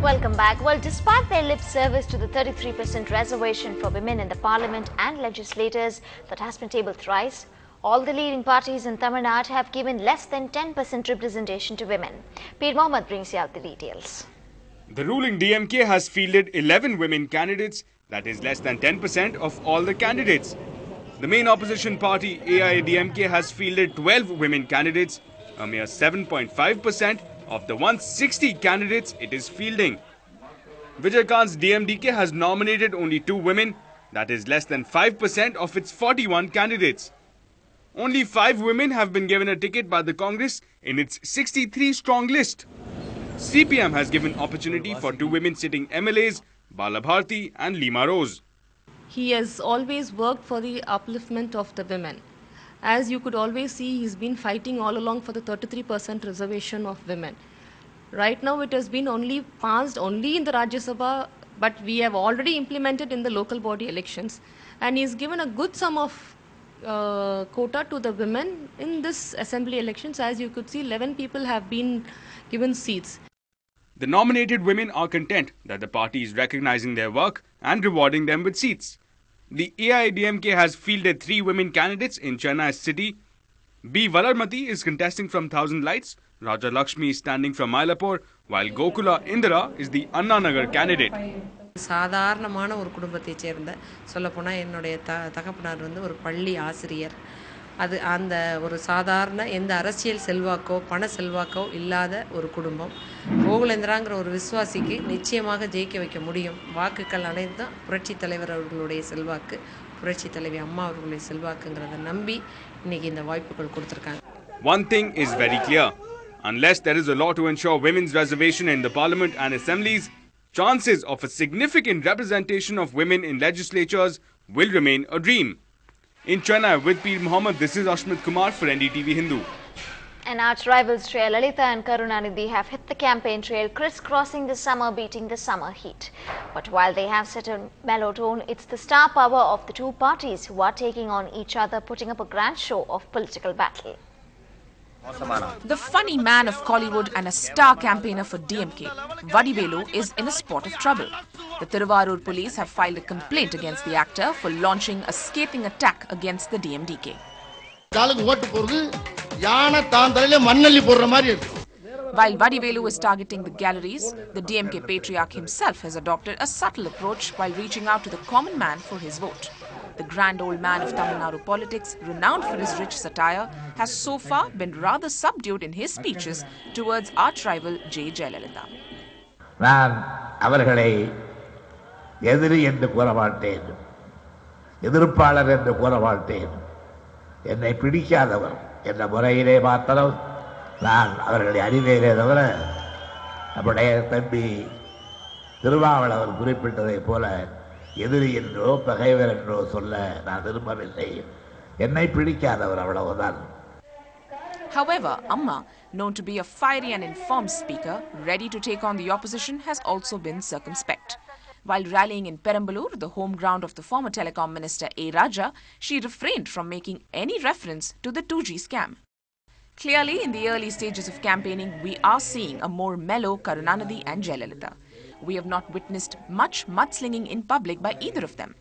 Welcome back. Well, despite their lip service to the 33% reservation for women in the parliament and legislators that has been tabled thrice, all the leading parties in Tamil Nadu have given less than 10% representation to women. Peer Mohammed brings you out the details. The ruling DMK has fielded 11 women candidates, that is less than 10% of all the candidates. The main opposition party, AIADMK, has fielded 12 women candidates, a mere 7.5% of the 160 candidates it is fielding. Vijayakant's DMDK has nominated only 2 women, that is less than 5% of its 41 candidates. Only 5 women have been given a ticket by the Congress in its 63-strong list. CPM has given opportunity for 2 women sitting MLAs, Balabharti and Lima Rose. He has always worked for the upliftment of the women. As you could always see, he's been fighting all along for the 33% reservation of women. Right now it has been only passed only in the Rajya Sabha, but we have already implemented in the local body elections, and he's given a good sum of quota to the women in this assembly elections. As you could see, 11 people have been given seats. The nominated women are content that the party is recognizing their work and rewarding them with seats. The AIADMK has fielded 3 women candidates in Chennai's city. B. Valarmati is contesting from Thousand Lights, Raja Lakshmi is standing from Mylapore, while Gokula Indira is the Anna Nagar candidate. சாதாரணமான ஒரு குடும்பத்தை சேர்ந்த சொல்லப்போனால் என்னுடைய தகப்பனார் வந்து ஒரு பள்ளி ஆசிரியர். அது அந்த ஒரு சாதாரண எந்த அரசியல் செல்வாக்கோ பண செல்வாக்கோ இல்லாத ஒரு குடும்பம். கோகுலேந்திராங்கிற ஒரு விசுவாசிக்கு நிச்சயமாக ஜெயிக்க வைக்க முடியும். வாக்குகள் அனைத்தும் புரட்சி தலைவர் அவர்களுடைய செல்வாக்கு, புரட்சி தலைவி அம்மா அவர்களுடைய செல்வாக்குங்கிறத நம்பி இன்னைக்கு இந்த வாய்ப்புகள் கொடுத்திருக்காங்க. One thing is very clear. Unless there is a law to ensure women's reservation in the parliament and assemblies, chances of a significant representation of women in legislatures will remain a dream. In Chennai, with Peer Mohammed, this is Ashmit Kumar for NDTV Hindu. And arch rivals Lalita and Karunanidhi have hit the campaign trail, crisscrossing the summer, beating the summer heat. But while they have set a mellow tone, it's the star power of the two parties who are taking on each other, putting up a grand show of political battle. The funny man of Collywood and a star campaigner for DMK, Vadivelu, is in a spot of trouble. The Thiruvarur police have filed a complaint against the actor for launching a scathing attack against the DMDK. While Vadivelu is targeting the galleries, the DMK patriarch himself has adopted a subtle approach while reaching out to the common man for his vote. The grand old man of Tamil Nadu politics, renowned for his rich satire, has so far been rather subdued in his speeches towards arch-rival J. Jayalalitha. நான் அவர்களை எதிரி என்று கூற மாட்டேன், எதிர்ப்பாளர் என்று கூற மாட்டேன். என்னை பிடிக்காதவர் என்ற முறையிலே மாத்திரம் நான் அவர்களை அறிவேனே தவிர, நம்முடைய தம்பி திருமாவளவன் குறிப்பிட்டதைப் போல எதிரி என்றோ பகைவர் என்றோ சொல்ல நான் விரும்பவில்லை. என்னை பிடிக்காதவர் அவ்வளவுதான். However, Amma, known to be a fiery and informed speaker, ready to take on the opposition, has also been circumspect. While rallying in Perambalur, the home ground of the former telecom minister A. Raja, she refrained from making any reference to the 2G scam. Clearly, in the early stages of campaigning, we are seeing a more mellow Karunanidhi and Jayalalitha. We have not witnessed much mudslinging in public by either of them,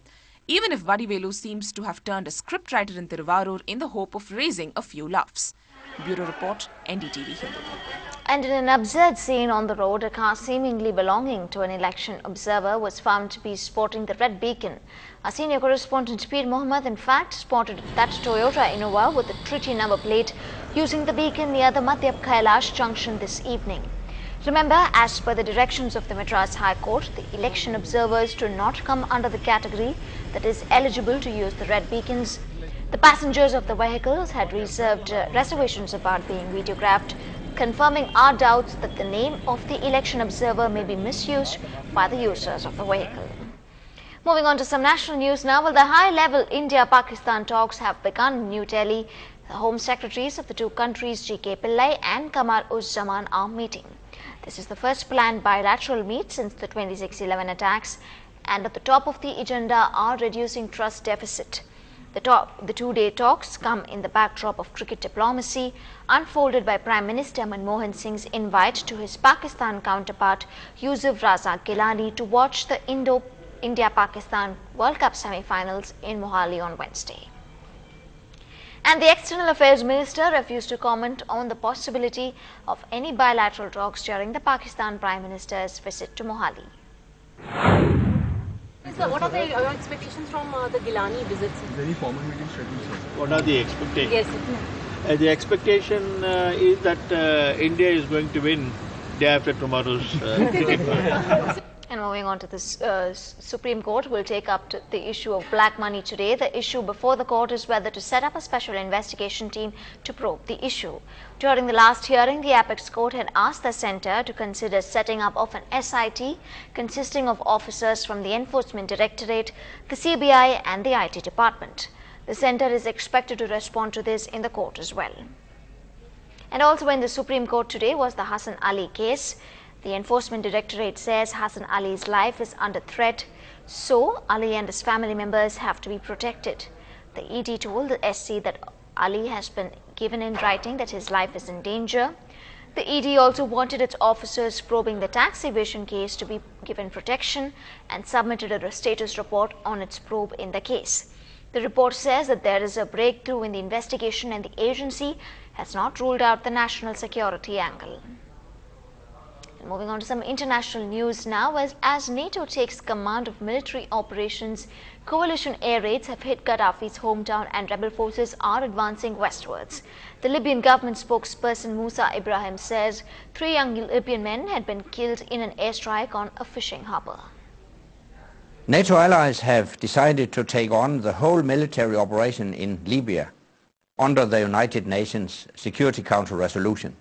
even if Vadivelu seems to have turned a scriptwriter in Thiruvarur in the hope of raising a few laughs. Bureau Report, NDTV Hindu. And in an absurd scene on the road, a car seemingly belonging to an election observer was found to be sporting the red beacon. Our senior correspondent Peer Mohammed, in fact, spotted that Toyota Innova with a Trichy number plate using the beacon near the Madhya Kailash junction this evening. Remember, as per the directions of the Madras High Court, the election observers do not come under the category that is eligible to use the red beacons. The passengers of the vehicles had reserved reservations about being videographed, confirming our doubts that the name of the election observer may be misused by the users of the vehicle. Moving on to some national news now. Well, the high-level India-Pakistan talks have begun in New Delhi. The Home Secretaries of the two countries, G.K. Pillai and Kamar-uz-Zaman, are meeting. This is the first planned bilateral meet since the 26/11 attacks, and at the top of the agenda are reducing trust deficit. The two-day talks come in the backdrop of cricket diplomacy unfolded by Prime Minister Manmohan Singh's invite to his Pakistan counterpart Yusuf Raza Gilani to watch the India-Pakistan World Cup semi-finals in Mohali on Wednesday. And the External Affairs Minister refused to comment on the possibility of any bilateral talks during the Pakistan Prime Minister's visit to Mohali. What are your expectations from the Gilani visits? Very formal meeting scheduled, sir. What are the expectations? Yes. The expectation is that India is going to win day after tomorrow's cricket match. And moving on to this, Supreme Court will take up the issue of black money today. The issue before the court is whether to set up a special investigation team to probe the issue. During the last hearing, the Apex Court had asked the centre to consider setting up of an SIT consisting of officers from the Enforcement Directorate, the CBI and the IT Department. The centre is expected to respond to this in the court as well. And also in the Supreme Court today was the Hassan Ali case. The Enforcement Directorate says Hassan Ali's life is under threat, so Ali and his family members have to be protected. The ED told the SC that Ali has been given in writing that his life is in danger. The ED also wanted its officers probing the tax evasion case to be given protection and submitted a status report on its probe in the case. The report says that there is a breakthrough in the investigation and the agency has not ruled out the national security angle. And moving on to some international news now, as NATO takes command of military operations, coalition air raids have hit Gaddafi's hometown and rebel forces are advancing westwards. The Libyan government spokesperson Musa Ibrahim says 3 young Libyan men had been killed in an airstrike on a fishing harbour. NATO allies have decided to take on the whole military operation in Libya under the United Nations Security Council resolution.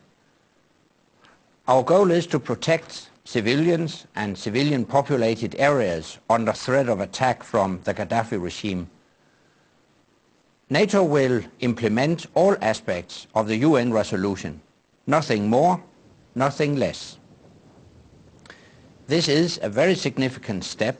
Our goal is to protect civilians and civilian-populated areas under threat of attack from the Gaddafi regime. NATO will implement all aspects of the UN resolution, nothing more, nothing less. This is a very significant step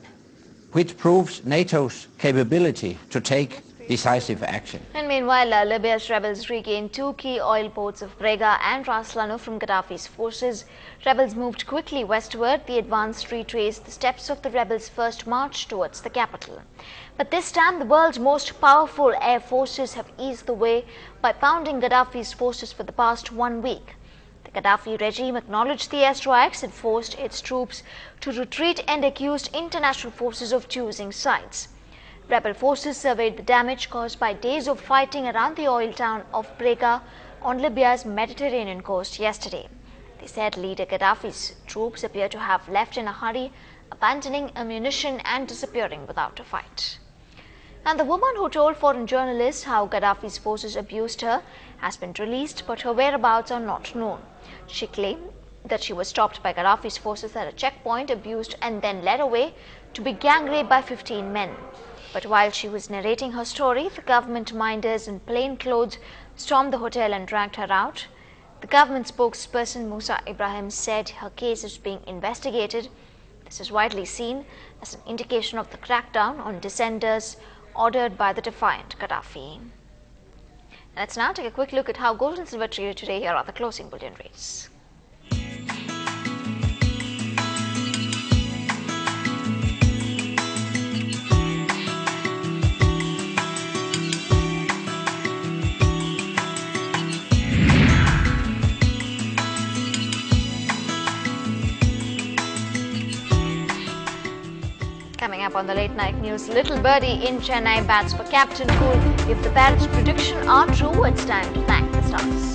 which proves NATO's capability to take decisive action. And meanwhile, Libya's rebels regained 2 key oil ports of Brega and Ras Lano from Gaddafi's forces. Rebels moved quickly westward. The advance retraced the steps of the rebels' first march towards the capital. But this time, the world's most powerful air forces have eased the way by pounding Gaddafi's forces for the past 1 week. The Gaddafi regime acknowledged the airstrikes and forced its troops to retreat and accused international forces of choosing sides. Rebel forces surveyed the damage caused by days of fighting around the oil town of Brega on Libya's Mediterranean coast yesterday. They said leader Gaddafi's troops appear to have left in a hurry, abandoning ammunition and disappearing without a fight. And the woman who told foreign journalists how Gaddafi's forces abused her has been released, but her whereabouts are not known. She claimed that she was stopped by Gaddafi's forces at a checkpoint, abused and then led away to be gang raped by 15 men. But while she was narrating her story, the government minders in plain clothes stormed the hotel and dragged her out. The government spokesperson Musa Ibrahim said her case is being investigated. This is widely seen as an indication of the crackdown on dissenters ordered by the defiant Gaddafi. Let's now take a quick look at how gold and silver traded today. Here are the closing bullion rates. Coming up on the late night news, little birdie in Chennai bats for Captain Cool. If the parrots' prediction are true, it's time to thank the stars.